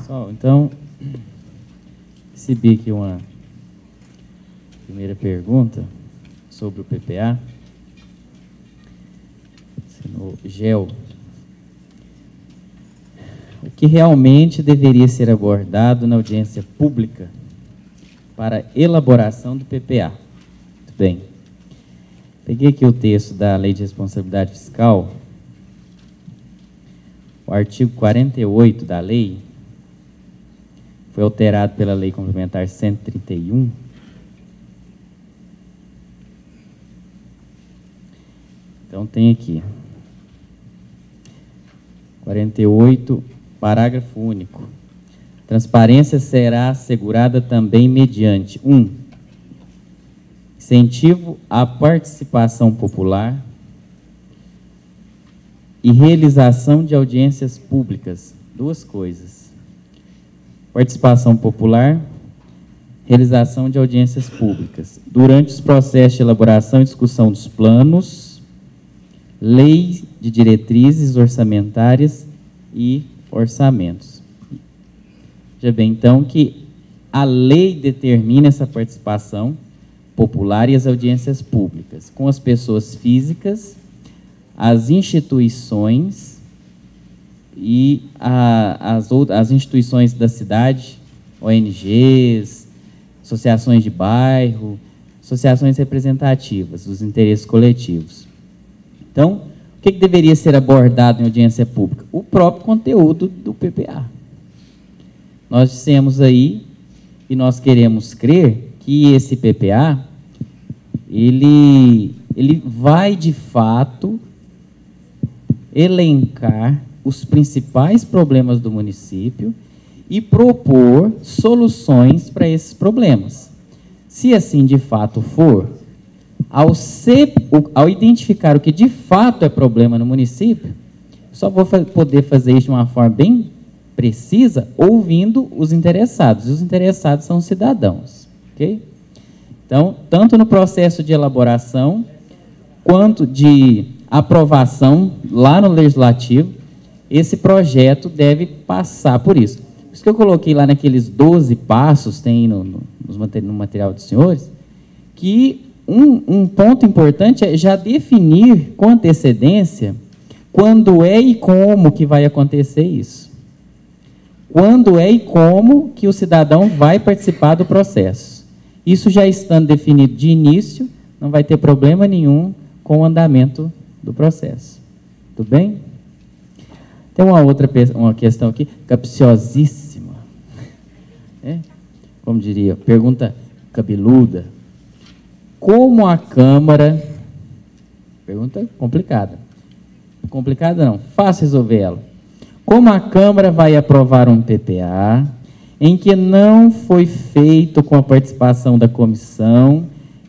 Pessoal, então, recebi aqui uma primeira pergunta sobre o PPA. No GEL. O que realmente deveria ser abordado na audiência pública para elaboração do PPA? Muito bem. Peguei aqui o texto da Lei de Responsabilidade Fiscal, o artigo 48 da lei, foi alterado pela Lei Complementar 131. Então tem aqui, 48, parágrafo único. Transparência será assegurada também mediante 1. Incentivo à participação popular e realização de audiências públicas. Duas coisas. Participação popular, realização de audiências públicas. Durante os processos de elaboração e discussão dos planos, lei de diretrizes orçamentárias e orçamentos. Veja bem, então, que a lei determina essa participação popular e as audiências públicas com as pessoas físicas, as instituições e as instituições da cidade, ONGs, associações de bairro, associações representativas dos interesses coletivos. Então, o que deveria ser abordado em audiência pública? O próprio conteúdo do PPA. Nós dissemos aí, e nós queremos crer, que esse PPA, ele vai, de fato, elencar os principais problemas do município e propor soluções para esses problemas. Se assim, de fato, for, ao identificar o que de fato é problema no município, só vou poder fazer isso de uma forma bem precisa, ouvindo os interessados. E os interessados são os cidadãos. Ok? Então, tanto no processo de elaboração, quanto de aprovação lá no Legislativo, esse projeto deve passar por isso. Por isso que eu coloquei lá naqueles 12 passos, tem no material dos senhores, que um ponto importante é já definir com antecedência quando é e como que vai acontecer isso. Quando é e como que o cidadão vai participar do processo. Isso já estando definido de início, não vai ter problema nenhum com o andamento do processo. Tudo bem? Tem uma questão aqui, capciosíssima. Como diria, pergunta cabeluda. Como a Câmara... Pergunta complicada. Complicada não, fácil resolver ela. Como a Câmara vai aprovar um PPA em que não foi feito com a participação da comissão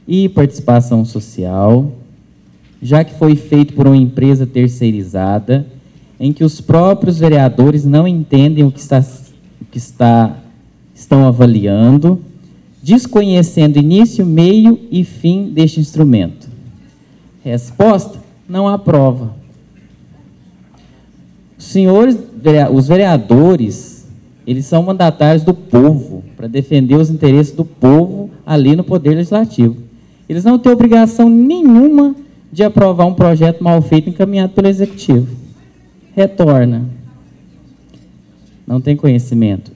e participação social, já que foi feito por uma empresa terceirizada, em que os próprios vereadores não entendem o que estão avaliando, desconhecendo início, meio e fim deste instrumento? Resposta: não aprova. Os vereadores, eles são mandatários do povo, para defender os interesses do povo ali no Poder Legislativo. Eles não têm obrigação nenhuma de aprovar um projeto mal feito encaminhado pelo Executivo. Retorna. Não tem conhecimento.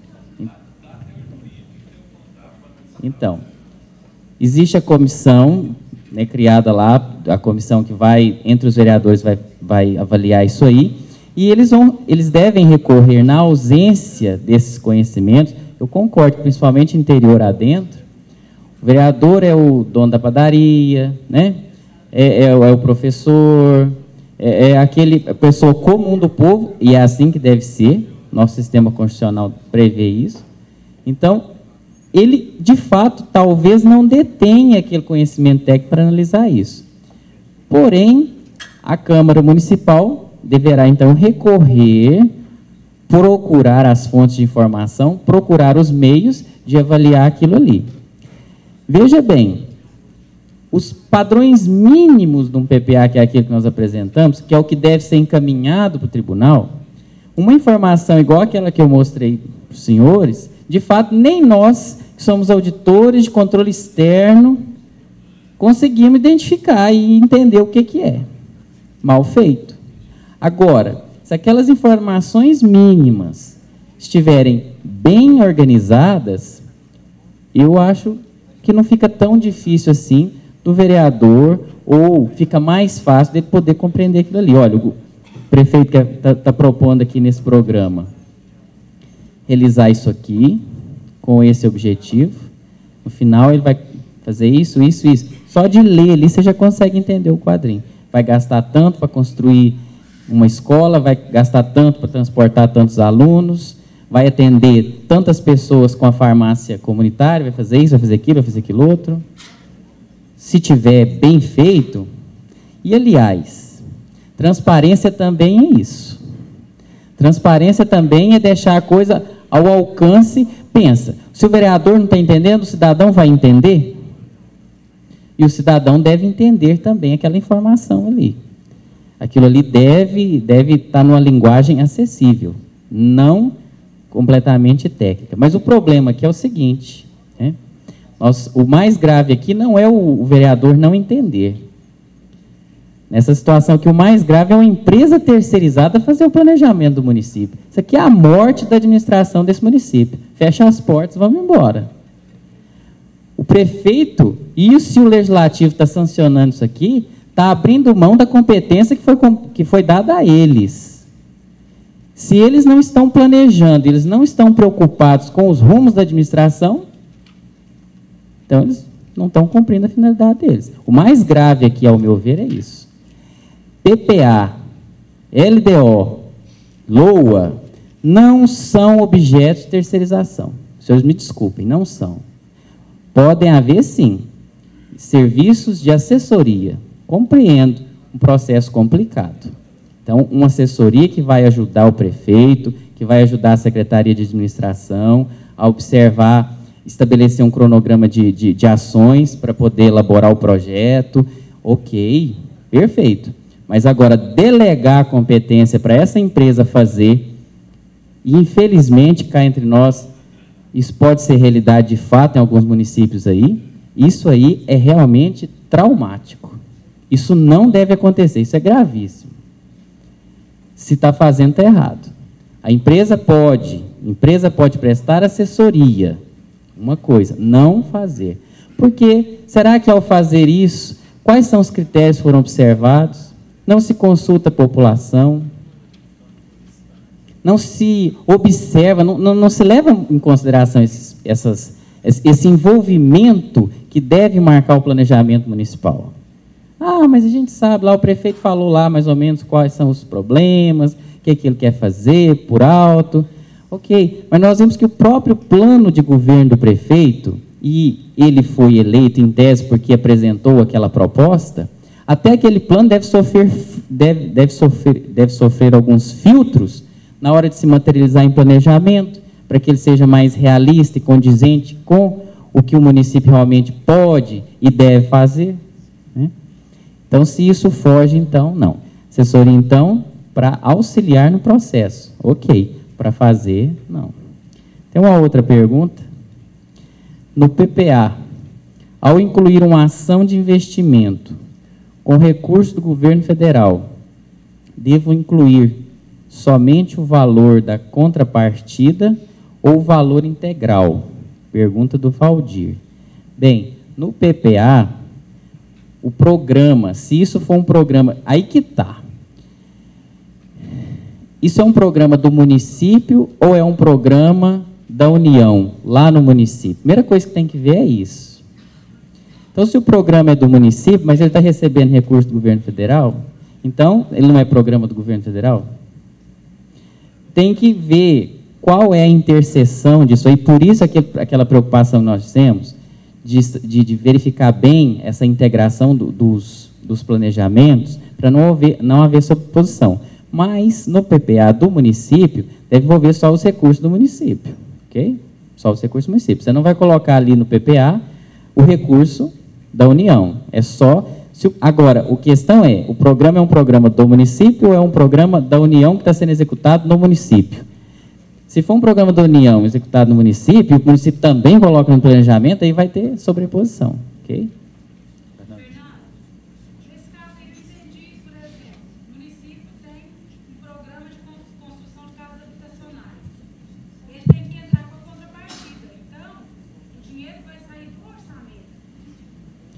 Então, existe a comissão, né, criada lá, a comissão que vai, entre os vereadores, vai avaliar isso aí, e eles devem recorrer, na ausência desses conhecimentos. Eu concordo, principalmente interior adentro, o vereador é o dono da padaria, né? é o professor, aquele pessoa comum do povo, e é assim que deve ser, nosso sistema constitucional prevê isso. Então, ele, de fato, talvez não detenha aquele conhecimento técnico para analisar isso. Porém, a Câmara Municipal deverá, então, recorrer, procurar as fontes de informação, procurar os meios de avaliar aquilo ali. Veja bem, os padrões mínimos de um PPA, que é aquele que nós apresentamos, que é o que deve ser encaminhado para o tribunal, uma informação igual aquela que eu mostrei para os senhores, de fato, nem nós, que somos auditores de controle externo, conseguimos identificar e entender o que é mal feito. Agora, se aquelas informações mínimas estiverem bem organizadas, eu acho que não fica tão difícil assim do vereador, ou fica mais fácil de poder compreender aquilo ali. Olha, o prefeito está propondo aqui nesse programa realizar isso aqui, com esse objetivo. No final, ele vai fazer isso, isso, isso. Só de ler ali, você já consegue entender o quadrinho. Vai gastar tanto para construir uma escola, vai gastar tanto para transportar tantos alunos, vai atender tantas pessoas com a farmácia comunitária, vai fazer isso, vai fazer aquilo outro. Se tiver bem feito, e aliás, transparência também é isso. Transparência também é deixar a coisa ao alcance. Pensa, se o vereador não está entendendo, o cidadão vai entender? E o cidadão deve entender também aquela informação ali. Aquilo ali deve estar numa linguagem acessível, não completamente técnica. Mas o problema aqui é o seguinte, né? O mais grave aqui não é o vereador não entender. Nessa situação aqui, o mais grave é uma empresa terceirizada fazer o planejamento do município. Isso aqui é a morte da administração desse município. Fecha as portas, vamos embora. O prefeito, e se o legislativo está sancionando isso aqui, está abrindo mão da competência que foi dada a eles. Se eles não estão planejando, eles não estão preocupados com os rumos da administração, então eles não estão cumprindo a finalidade deles. O mais grave aqui, ao meu ver, é isso. PPA, LDO, LOA, não são objetos de terceirização. Os senhores me desculpem, não são. Podem haver, sim, serviços de assessoria. Compreendo um processo complicado. Então, uma assessoria que vai ajudar o prefeito, que vai ajudar a Secretaria de Administração a observar, estabelecer um cronograma de ações para poder elaborar o projeto. Ok, perfeito. Mas agora, delegar a competência para essa empresa fazer, e infelizmente, cá entre nós, isso pode ser realidade de fato em alguns municípios aí, isso aí é realmente traumático. Isso não deve acontecer, isso é gravíssimo. Se está fazendo, está errado. A empresa pode prestar assessoria, uma coisa, não fazer. Porque, será que ao fazer isso, quais são os critérios que foram observados? Não se consulta a população, não se observa, não se leva em consideração esse envolvimento que deve marcar o planejamento municipal. Ah, mas a gente sabe, lá o prefeito falou lá mais ou menos quais são os problemas, o que ele quer fazer, por alto. Ok, mas nós vemos que o próprio plano de governo do prefeito, e ele foi eleito em tese porque apresentou aquela proposta, até aquele plano deve sofrer alguns filtros na hora de se materializar em planejamento, para que ele seja mais realista e condizente com o que o município realmente pode e deve fazer, né? Então, se isso foge, então, não. Assessoria, então, para auxiliar no processo. Ok, para fazer, não. Tem uma outra pergunta. No PPA, ao incluir uma ação de investimento com recurso do governo federal, devo incluir somente o valor da contrapartida ou o valor integral? Pergunta do Valdir. Bem, no PPA, o programa, se isso for um programa, aí que está. Isso é um programa do município ou é um programa da União, lá no município? Primeira coisa que tem que ver é isso. Então, se o programa é do município, mas ele está recebendo recurso do governo federal, então, ele não é programa do governo federal? Tem que ver qual é a interseção disso aí, por isso aquela preocupação que nós temos de verificar bem essa integração dos planejamentos, para não haver sobreposição. Mas, no PPA do município, deve envolver só os recursos do município, ok? Só os recursos do município. Você não vai colocar ali no PPA o recurso da União. É só... Agora, a questão é, o programa é um programa do município ou é um programa da União que está sendo executado no município? Se for um programa da União executado no município, o município também coloca no planejamento, aí vai ter sobreposição, ok?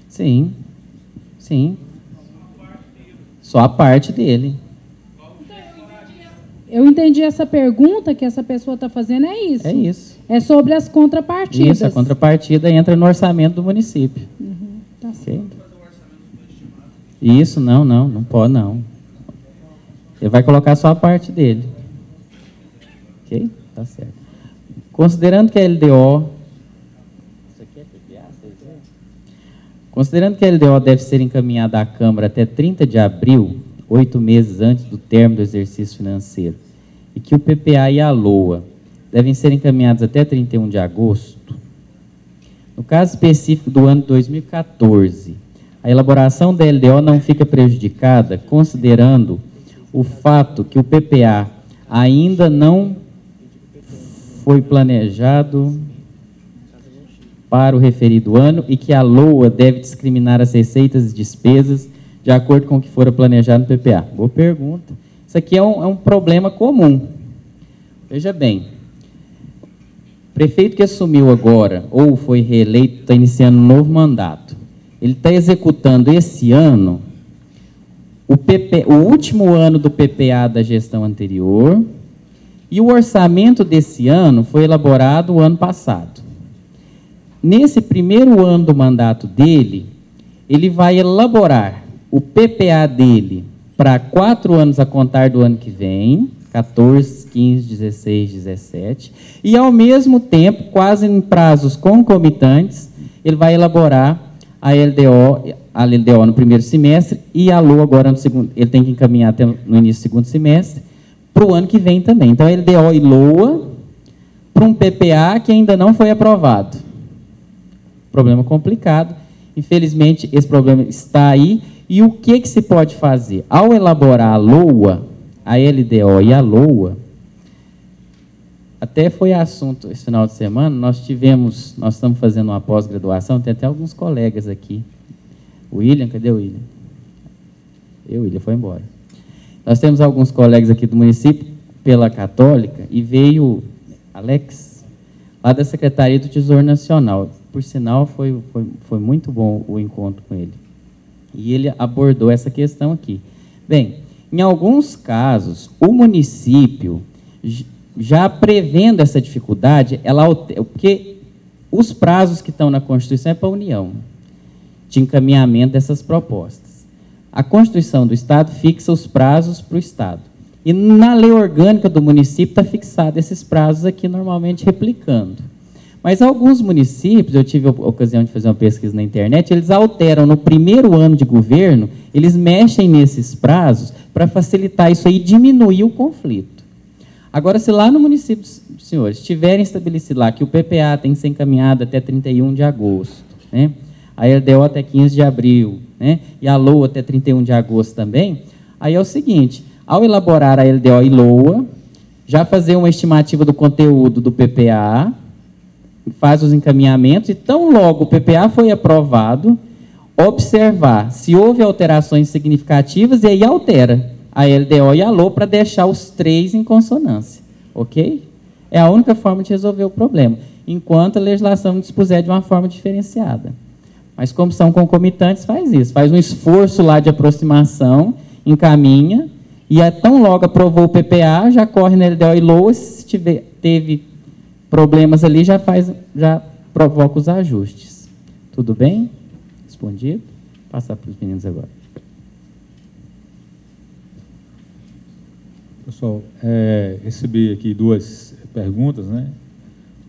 Sim, sim. Só a parte dele. Eu entendi essa pergunta que essa pessoa está fazendo, é isso? É isso. É sobre as contrapartidas. Isso, a contrapartida entra no orçamento do município. Tá Ok? certo. Isso, não pode não. Ele vai colocar só a parte dele. Ok? Tá certo. Considerando que a LDO... Considerando que a LDO deve ser encaminhada à Câmara até 30 de abril, 8 meses antes do término do exercício financeiro, e que o PPA e a LOA devem ser encaminhados até 31 de agosto, no caso específico do ano 2014, a elaboração da LDO não fica prejudicada, considerando o fato que o PPA ainda não foi planejado para o referido ano e que a LOA deve discriminar as receitas e despesas de acordo com o que for planejado no PPA. Boa pergunta. Isso aqui é um problema comum. Veja bem, o prefeito que assumiu agora, ou foi reeleito, está iniciando um novo mandato. Ele está executando esse ano o último ano do PPA da gestão anterior e o orçamento desse ano foi elaborado o ano passado. Nesse primeiro ano do mandato dele, ele vai elaborar o PPA dele para 4 anos a contar do ano que vem, 14, 15, 16, 17, e ao mesmo tempo, quase em prazos concomitantes, ele vai elaborar a LDO no primeiro semestre e a LOA agora no segundo, ele tem que encaminhar até no início do segundo semestre, para o ano que vem também. Então, LDO e LOA para um PPA que ainda não foi aprovado. Problema complicado. Infelizmente, esse problema está aí. E o que se pode fazer? Ao elaborar a LOA, a LDO e a LOA, até foi assunto esse final de semana, nós estamos fazendo uma pós-graduação, tem até alguns colegas aqui. O William, cadê o William? O William foi embora. Nós temos alguns colegas aqui do município, pela Católica, e veio Alex, lá da Secretaria do Tesouro Nacional. Por sinal, foi muito bom o encontro com ele. E ele abordou essa questão aqui. Bem, em alguns casos, o município, já prevendo essa dificuldade, porque os prazos que estão na Constituição é para a União, de encaminhamento dessas propostas. A Constituição do Estado fixa os prazos para o Estado. E na lei orgânica do município está fixado esses prazos aqui, normalmente replicando. Mas alguns municípios, eu tive a ocasião de fazer uma pesquisa na internet, eles alteram no primeiro ano de governo, eles mexem nesses prazos para facilitar isso aí e diminuir o conflito. Agora, se lá no município, senhores, tiverem estabelecido lá que o PPA tem que ser encaminhado até 31 de agosto, né? A LDO até 15 de abril, né? E a LOA até 31 de agosto também, aí é o seguinte, ao elaborar a LDO e LOA, já fazer uma estimativa do conteúdo do PPA, faz os encaminhamentos e tão logo o PPA foi aprovado, observar se houve alterações significativas e aí altera a LDO e a LOA para deixar os 3 em consonância, ok? É a única forma de resolver o problema, enquanto a legislação dispuser de uma forma diferenciada. Mas como são concomitantes, faz isso, faz um esforço lá de aproximação, encaminha, e tão logo aprovou o PPA, já corre na LDO e LOA, se teve problemas ali, já provoca os ajustes. Tudo bem? Respondido? Vou passar para os meninos agora. Pessoal, recebi aqui 2 perguntas, né?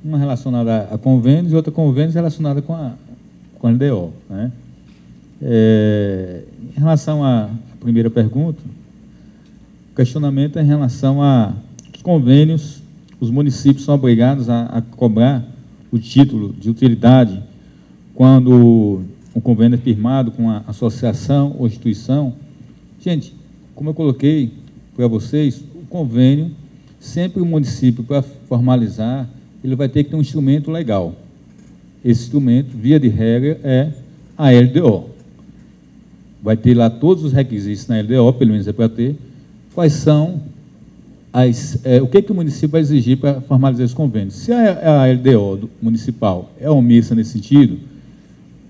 Uma relacionada a convênios e outra convênios relacionada com a LDO, né? Em relação à primeira pergunta, o questionamento é em relação a que convênios os municípios são obrigados a cobrar o título de utilidade quando um convênio é firmado com a associação ou instituição. Gente, como eu coloquei para vocês, o convênio sempre o município, para formalizar, ele vai ter que ter um instrumento legal. Esse instrumento, via de regra, é a LDO. Vai ter lá todos os requisitos na LDO, pelo menos é para ter, quais são o que o município vai exigir para formalizar esse convênio. Se a LDO municipal é omissa nesse sentido,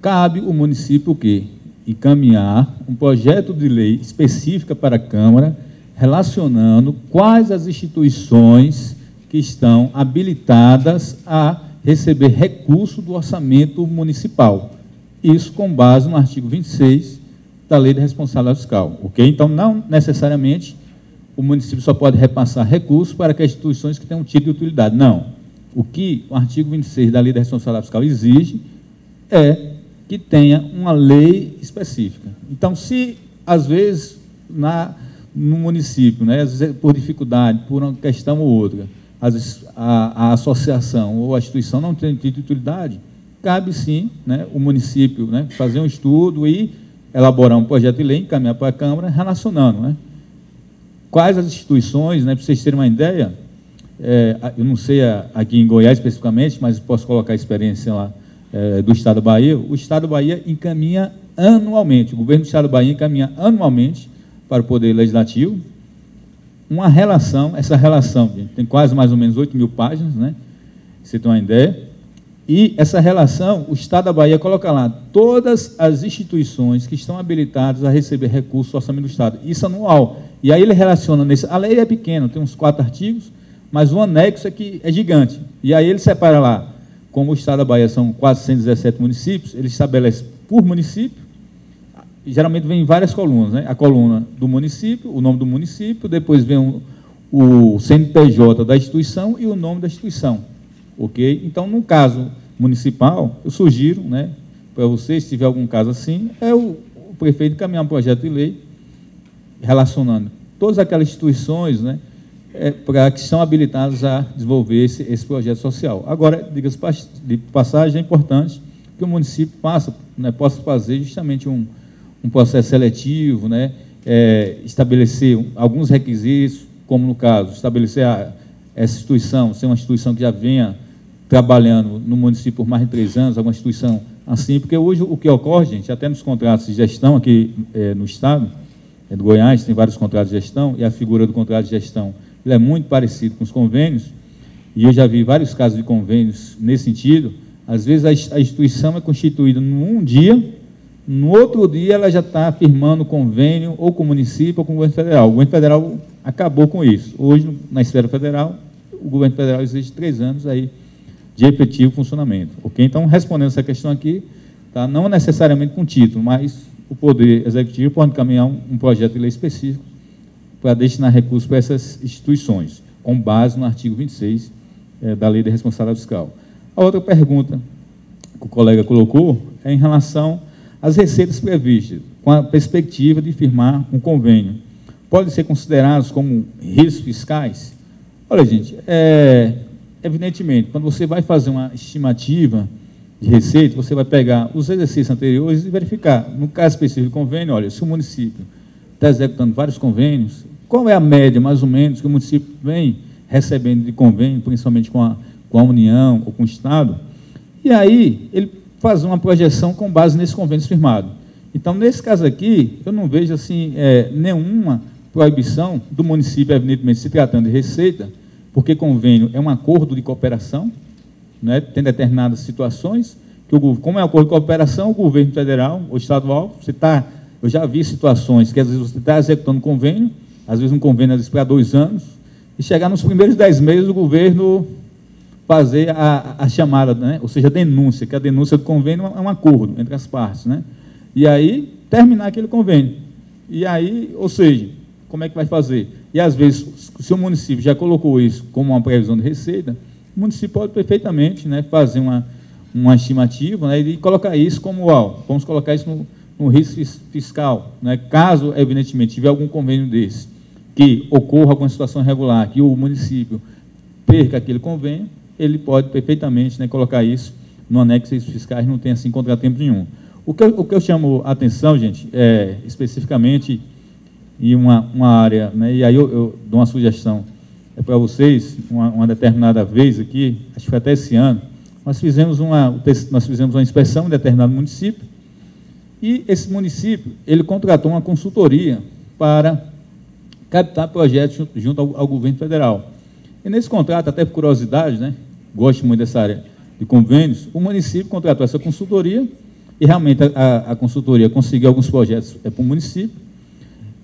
cabe o município o quê? Encaminhar um projeto de lei específica para a Câmara, relacionando quais as instituições que estão habilitadas a receber recurso do orçamento municipal. Isso com base no artigo 26 da Lei da Responsabilidade Fiscal. Ok? Então, não necessariamente o município só pode repassar recursos para que as instituições que tenham um título de utilidade. Não. O que o artigo 26 da Lei da Responsabilidade Fiscal exige é que tenha uma lei específica. Então, se, às vezes, no município, né, às vezes, por dificuldade, por uma questão ou outra, a associação ou a instituição não tem título de utilidade, cabe, sim, né, o município, né, fazer um estudo e elaborar um projeto de lei, encaminhar para a Câmara, relacionando, né, quais as instituições, né, para vocês terem uma ideia, eu não sei aqui em Goiás especificamente, mas posso colocar a experiência lá do Estado da Bahia. O Estado da Bahia encaminha anualmente, o governo do Estado da Bahia encaminha anualmente para o Poder Legislativo uma relação, essa relação, gente, tem quase mais ou menos 8.000 páginas, né, você tem uma ideia, e essa relação, o Estado da Bahia coloca lá todas as instituições que estão habilitadas a receber recursos do orçamento do Estado, isso anual. E aí ele relaciona nesse. A lei é pequena, tem uns 4 artigos, mas o anexo é que é gigante. E aí ele separa lá, como o Estado da Bahia são 417 municípios, ele estabelece por município, geralmente vem em várias colunas, né? A coluna do município, o nome do município, depois vem o CNPJ da instituição e o nome da instituição. Ok? Então, no caso municipal, eu sugiro, né, para vocês, se tiver algum caso assim, o prefeito encaminhar um projeto de lei relacionando todas aquelas instituições, né, para que são habilitadas a desenvolver esse projeto social. Agora, diga-se de passagem, é importante que o município possa fazer justamente um processo seletivo, né, estabelecer alguns requisitos, como no caso, estabelecer essa instituição, ser uma instituição que já venha trabalhando no município por mais de 3 anos, alguma instituição assim, porque hoje o que ocorre, gente, até nos contratos de gestão aqui no Estado, do Goiás, tem vários contratos de gestão, e a figura do contrato de gestão ele é muito parecido com os convênios, e eu já vi vários casos de convênios nesse sentido. Às vezes a instituição é constituída num dia, no outro dia ela já está firmando convênio ou com o município ou com o governo federal. O governo federal acabou com isso. Hoje, na esfera federal, o governo federal exige 3 anos aí de efetivo funcionamento. Ok? Então, respondendo essa questão aqui, tá, não necessariamente com título, mas o Poder Executivo pode encaminhar um projeto de lei específico para destinar recursos para essas instituições, com base no artigo 26 da Lei da Responsabilidade Fiscal. A outra pergunta que o colega colocou é em relação às receitas previstas, com a perspectiva de firmar um convênio. Podem ser considerados como riscos fiscais? Olha, gente, evidentemente, quando você vai fazer uma estimativa de receita, você vai pegar os exercícios anteriores e verificar. No caso específico do convênio, olha, se o município está executando vários convênios, qual é a média, mais ou menos, que o município vem recebendo de convênio, principalmente com a União ou com o Estado, e aí ele faz uma projeção com base nesse convênio firmado. Então, nesse caso aqui, eu não vejo assim, nenhuma proibição do município, evidentemente, se tratando de receita, porque convênio é um acordo de cooperação, né, tem determinadas situações, que como é um acordo de cooperação, o governo federal ou estadual, eu já vi situações que às vezes você está executando convênio, às vezes um convênio para 2 anos, e chegar nos primeiros 10 meses o governo fazer a chamada, né, ou seja, a denúncia, que a denúncia do convênio é um acordo entre as partes, né, e aí terminar aquele convênio. E aí, ou seja, como é que vai fazer? E às vezes, se o município já colocou isso como uma previsão de receita, o município pode perfeitamente, né, fazer uma estimativa, né, e colocar isso como, vamos colocar isso no risco fiscal, né, caso, evidentemente, tiver algum convênio desse, que ocorra alguma situação irregular, que o município perca aquele convênio, ele pode perfeitamente, né, colocar isso no anexo de riscos fiscais, não tem assim contratempo nenhum. O que eu chamo a atenção, gente, especificamente em uma área, né, e aí eu dou uma sugestão para vocês, uma determinada vez aqui, acho que foi até esse ano, nós fizemos uma inspeção em determinado município, e esse município, ele contratou uma consultoria para captar projetos junto ao governo federal. E nesse contrato, até por curiosidade, né, gosto muito dessa área de convênios, o município contratou essa consultoria, e realmente a consultoria conseguiu alguns projetos para o município,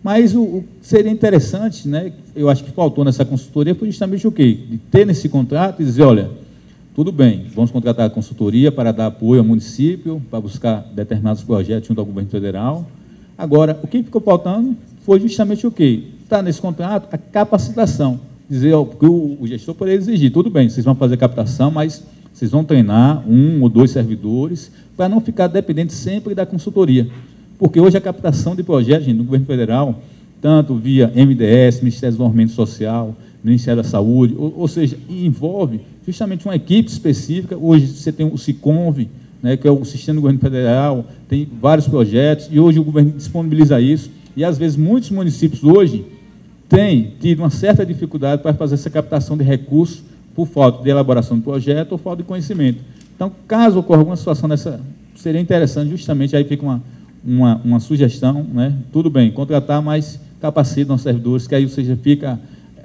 mas seria interessante, né, eu acho que faltou nessa consultoria, foi justamente o quê? De ter nesse contrato e dizer, olha, tudo bem, vamos contratar a consultoria para dar apoio ao município, para buscar determinados projetos junto ao governo federal. Agora, o que ficou faltando foi justamente o quê? Está nesse contrato a capacitação. Dizer, ó, porque o gestor poderia exigir, tudo bem, vocês vão fazer captação, mas vocês vão treinar 1 ou 2 servidores para não ficar dependente sempre da consultoria. Porque hoje a captação de projetos, gente, no governo federal, tanto via MDS, Ministério do Desenvolvimento Social, Ministério da Saúde, ou seja, envolve justamente uma equipe específica. Hoje você tem o SICONV, né, que é o Sistema do Governo Federal, tem vários projetos, e hoje o governo disponibiliza isso, e às vezes muitos municípios hoje têm tido uma certa dificuldade para fazer essa captação de recursos por falta de elaboração de projeto ou falta de conhecimento. Então, caso ocorra alguma situação dessa, seria interessante, justamente, aí fica uma sugestão, né? Tudo bem, contratar, mas capacitam os servidores, que aí, ou seja, fica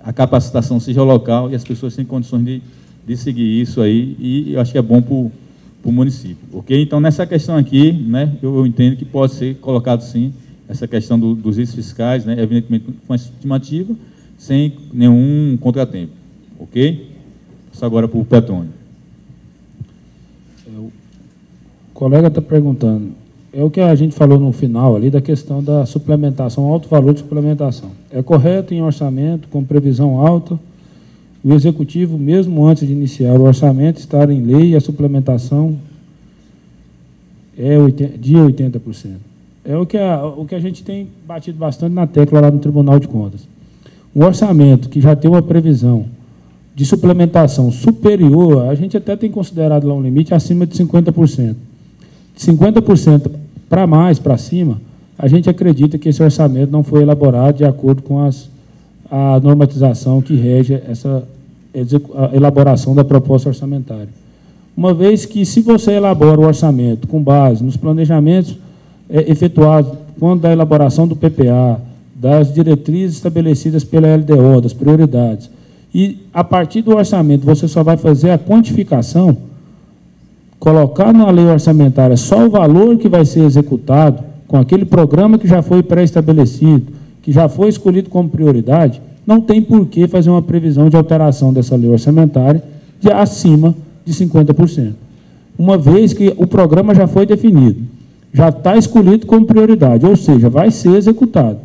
a capacitação seja local e as pessoas têm condições de seguir isso aí, e eu acho que é bom para o município, ok? Então, nessa questão aqui, né, eu entendo que pode ser colocado, sim, essa questão dos riscos fiscais, né, evidentemente, com a estimativa, sem nenhum contratempo, ok? Passo agora para o Petrônio. O colega está perguntando, é o que a gente falou no final ali, da questão da suplementação, alto valor de suplementação. É correto em orçamento, com previsão alta, o executivo, mesmo antes de iniciar o orçamento, estar em lei e a suplementação é de 80%. É o que a gente tem batido bastante na tecla lá no Tribunal de Contas. Um orçamento que já tem uma previsão de suplementação superior, a gente até tem considerado lá um limite acima de 50%. De 50% para mais, para cima, a gente acredita que esse orçamento não foi elaborado de acordo com a normatização que rege a elaboração da proposta orçamentária. Uma vez que, se você elabora o orçamento com base nos planejamentos efetuados quando da elaboração do PPA, das diretrizes estabelecidas pela LDO, das prioridades, e, a partir do orçamento, você só vai fazer a quantificação, colocar na lei orçamentária só o valor que vai ser executado, com aquele programa que já foi pré-estabelecido, que já foi escolhido como prioridade, não tem por que fazer uma previsão de alteração dessa lei orçamentária de acima de 50%. Uma vez que o programa já foi definido, já está escolhido como prioridade, ou seja, vai ser executado.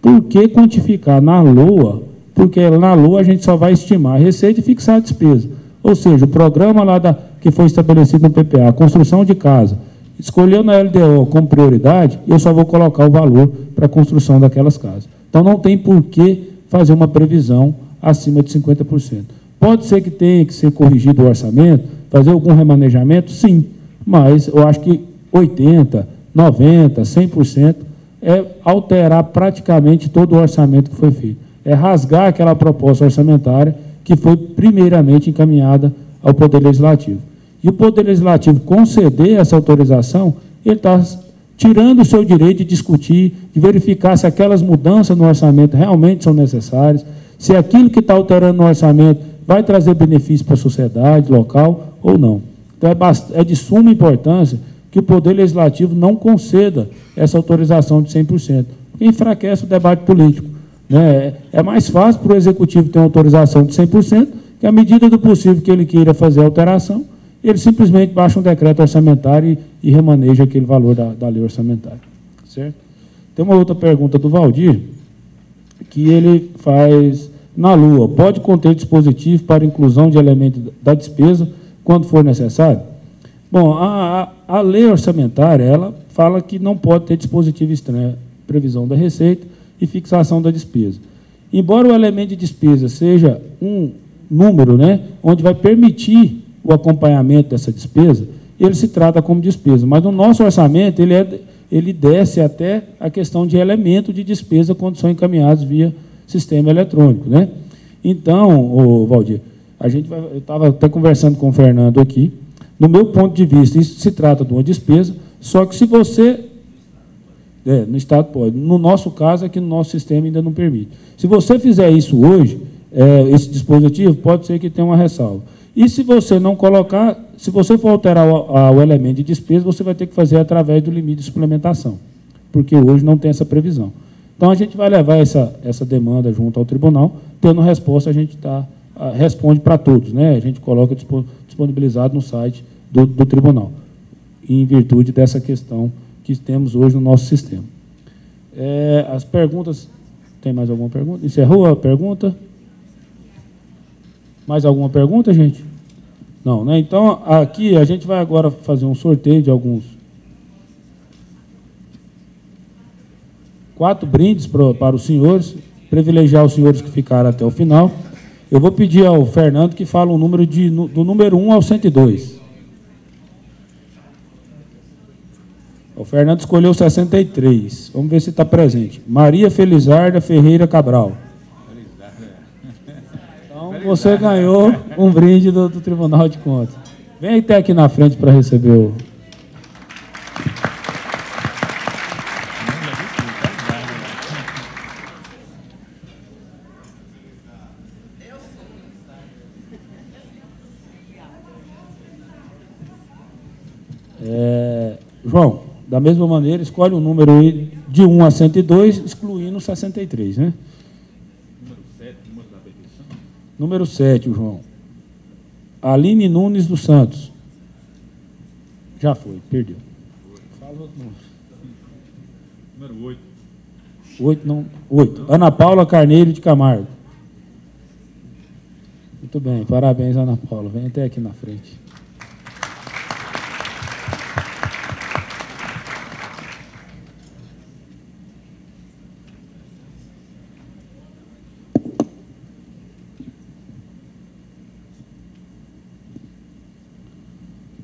Por que quantificar na LOA? Porque na LOA a gente só vai estimar a receita e fixar a despesa. Ou seja, o programa lá que foi estabelecido no PPA, a construção de casa, escolheu na LDO como prioridade, eu só vou colocar o valor para a construção daquelas casas. Então, não tem por que fazer uma previsão acima de 50%. Pode ser que tenha que ser corrigido o orçamento, fazer algum remanejamento? Sim, mas eu acho que 80%, 90%, 100% é alterar praticamente todo o orçamento que foi feito. É rasgar aquela proposta orçamentária que foi primeiramente encaminhada ao Poder Legislativo. E o Poder Legislativo conceder essa autorização, ele está tirando o seu direito de discutir, de verificar se aquelas mudanças no orçamento realmente são necessárias, se aquilo que está alterando no orçamento vai trazer benefício para a sociedade local ou não. Então, é de suma importância que o Poder Legislativo não conceda essa autorização de 100%, porque enfraquece o debate político. Né? É mais fácil para o Executivo ter uma autorização de 100%, que, à medida do possível que ele queira fazer a alteração, ele simplesmente baixa um decreto orçamentário e remaneja aquele valor da lei orçamentária. Certo? Tem uma outra pergunta do Valdir, que ele faz na LOA. Pode conter dispositivo para inclusão de elementos da despesa quando for necessário? Bom, a lei orçamentária, ela fala que não pode ter dispositivo estranho, previsão da receita e fixação da despesa. Embora o elemento de despesa seja um número, né, onde vai permitir o acompanhamento dessa despesa, ele se trata como despesa. Mas no nosso orçamento, ele desce até a questão de elemento de despesa quando são encaminhados via sistema eletrônico, né? Então, Valdir, eu estava até conversando com o Fernando aqui, no meu ponto de vista, isso se trata de uma despesa, só que se você... no Estado pode. No nosso caso, é que no nosso sistema ainda não permite. Se você fizer isso hoje, esse dispositivo, pode ser que tenha uma ressalva. E se você não colocar, se você for alterar o elemento de despesa, você vai ter que fazer através do limite de suplementação, porque hoje não tem essa previsão. Então, a gente vai levar essa demanda junto ao tribunal, tendo resposta, a gente responde para todos, né? A gente coloca disponibilizado no site do tribunal, em virtude dessa questão que temos hoje no nosso sistema. As perguntas... Tem mais alguma pergunta? Encerrou a pergunta? Mais alguma pergunta, gente? Não, né? Então, aqui a gente vai agora fazer um sorteio de alguns... 4 brindes para os senhores, privilegiar os senhores que ficaram até o final. Eu vou pedir ao Fernando que fale o número do número 1 ao 102. O Fernando escolheu 63. Vamos ver se está presente. Maria Felizarda Ferreira Cabral. Então, você ganhou um brinde do Tribunal de Contas. Vem até aqui na frente para receber o... João, da mesma maneira, escolhe um número de 1 a 102, excluindo 63, né? Número 7, número da petição. Número 7, João. Aline Nunes dos Santos. Já foi, perdeu. Fala outro número. Número 8. 8, não. 8. Ana Paula Carneiro de Camargo. Muito bem, parabéns, Ana Paula. Vem até aqui na frente.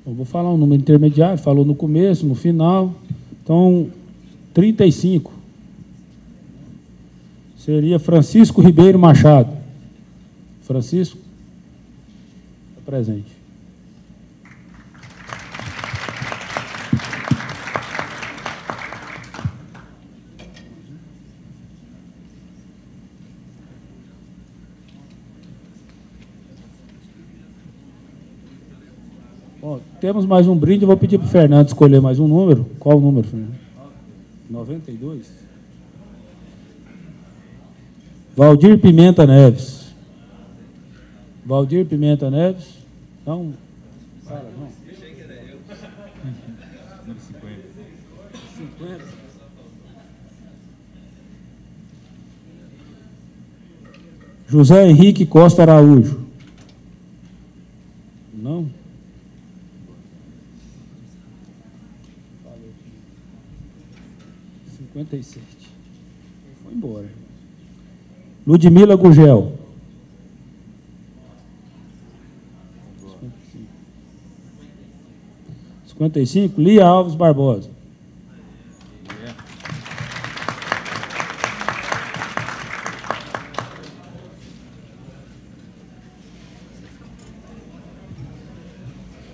Eu vou falar um número intermediário, falou no começo, no final. Então, 35. Seria Francisco Ribeiro Machado. Francisco? Está presente. Bom, temos mais um brinde, eu vou pedir para o Fernando escolher mais um número. Qual o número, Fernando? 92. Valdir Pimenta Neves. Valdir Pimenta Neves. Não. Fala, não. Número 50. 50. José Henrique Costa Araújo. Não. 57. Foi embora. Ludmila Gugel. 55. Lia Alves Barbosa.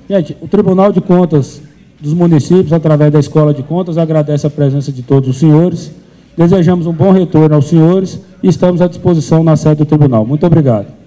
Gente, o Tribunal de Contas dos municípios, através da Escola de Contas, agradece a presença de todos os senhores. Desejamos um bom retorno aos senhores e estamos à disposição na sede do tribunal. Muito obrigado.